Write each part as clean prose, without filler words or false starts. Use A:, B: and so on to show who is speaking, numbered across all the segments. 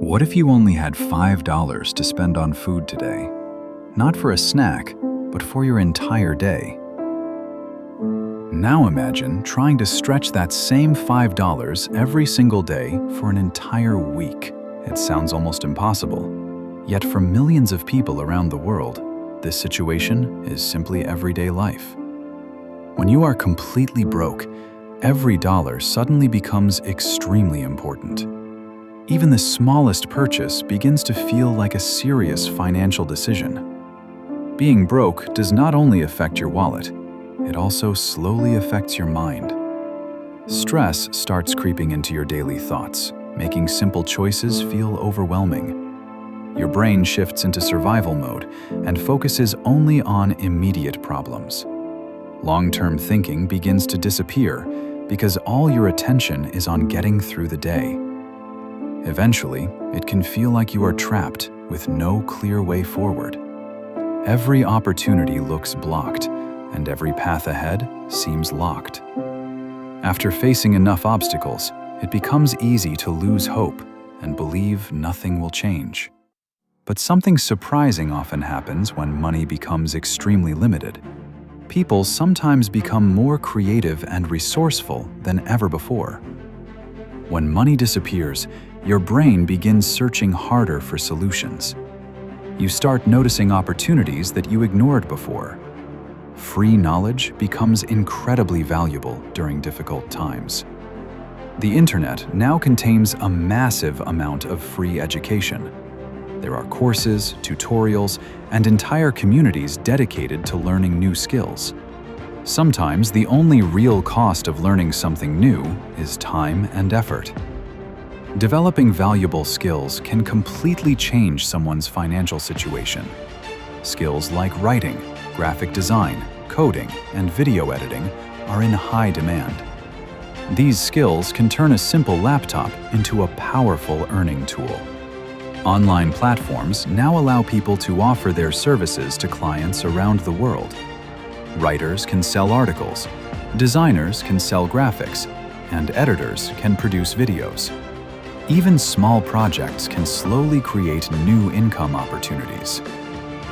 A: What if you only had $5 to spend on food today? Not for a snack, but for your entire day. Now imagine trying to stretch that same $5 every single day for an entire week. It sounds almost impossible. Yet for millions of people around the world, this situation is simply everyday life. When you are completely broke, every dollar suddenly becomes extremely important. Even the smallest purchase begins to feel like a serious financial decision. Being broke does not only affect your wallet, it also slowly affects your mind. Stress starts creeping into your daily thoughts, making simple choices feel overwhelming. Your brain shifts into survival mode and focuses only on immediate problems. Long-term thinking begins to disappear because all your attention is on getting through the day. Eventually, it can feel like you are trapped with no clear way forward. Every opportunity looks blocked, and every path ahead seems locked. After facing enough obstacles, it becomes easy to lose hope and believe nothing will change. But something surprising often happens when money becomes extremely limited. People sometimes become more creative and resourceful than ever before. When money disappears, your brain begins searching harder for solutions. You start noticing opportunities that you ignored before. Free knowledge becomes incredibly valuable during difficult times. The internet now contains a massive amount of free education. There are courses, tutorials, and entire communities dedicated to learning new skills. Sometimes the only real cost of learning something new is time and effort. Developing valuable skills can completely change someone's financial situation. Skills like writing, graphic design, coding, and video editing are in high demand. These skills can turn a simple laptop into a powerful earning tool. Online platforms now allow people to offer their services to clients around the world. Writers can sell articles, designers can sell graphics, and editors can produce videos. Even small projects can slowly create new income opportunities.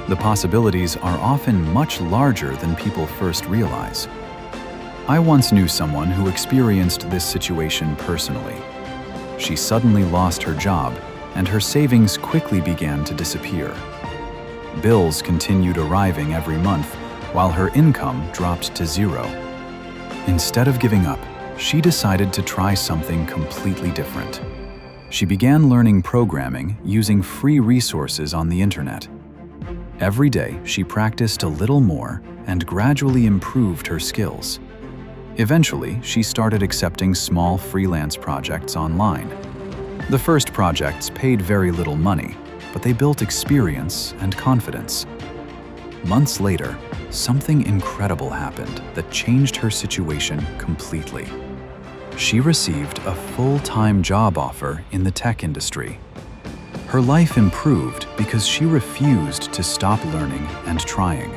A: The possibilities are often much larger than people first realize. I once knew someone who experienced this situation personally. She suddenly lost her job, and her savings quickly began to disappear. Bills continued arriving every month, while her income dropped to zero. Instead of giving up, she decided to try something completely different. She began learning programming using free resources on the internet. Every day, she practiced a little more and gradually improved her skills. Eventually, she started accepting small freelance projects online. The first projects paid very little money, but they built experience and confidence. Months later, something incredible happened that changed her situation completely. She received a full-time job offer in the tech industry. Her life improved because she refused to stop learning and trying.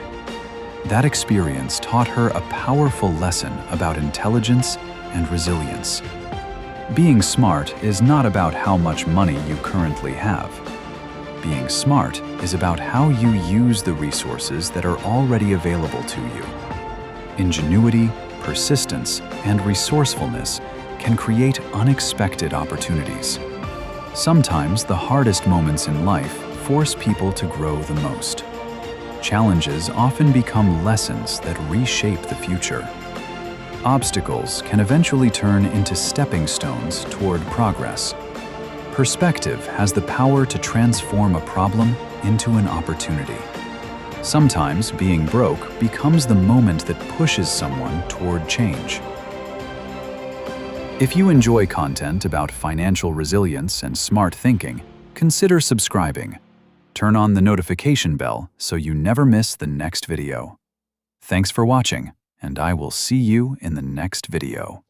A: That experience taught her a powerful lesson about intelligence and resilience. Being smart is not about how much money you currently have. Being smart is about how you use the resources that are already available to you. Ingenuity, persistence, and resourcefulness can create unexpected opportunities. Sometimes the hardest moments in life force people to grow the most. Challenges often become lessons that reshape the future. Obstacles can eventually turn into stepping stones toward progress. Perspective has the power to transform a problem into an opportunity. Sometimes being broke becomes the moment that pushes someone toward change. If you enjoy content about financial resilience and smart thinking, consider subscribing. Turn on the notification bell so you never miss the next video. Thanks for watching, and I will see you in the next video.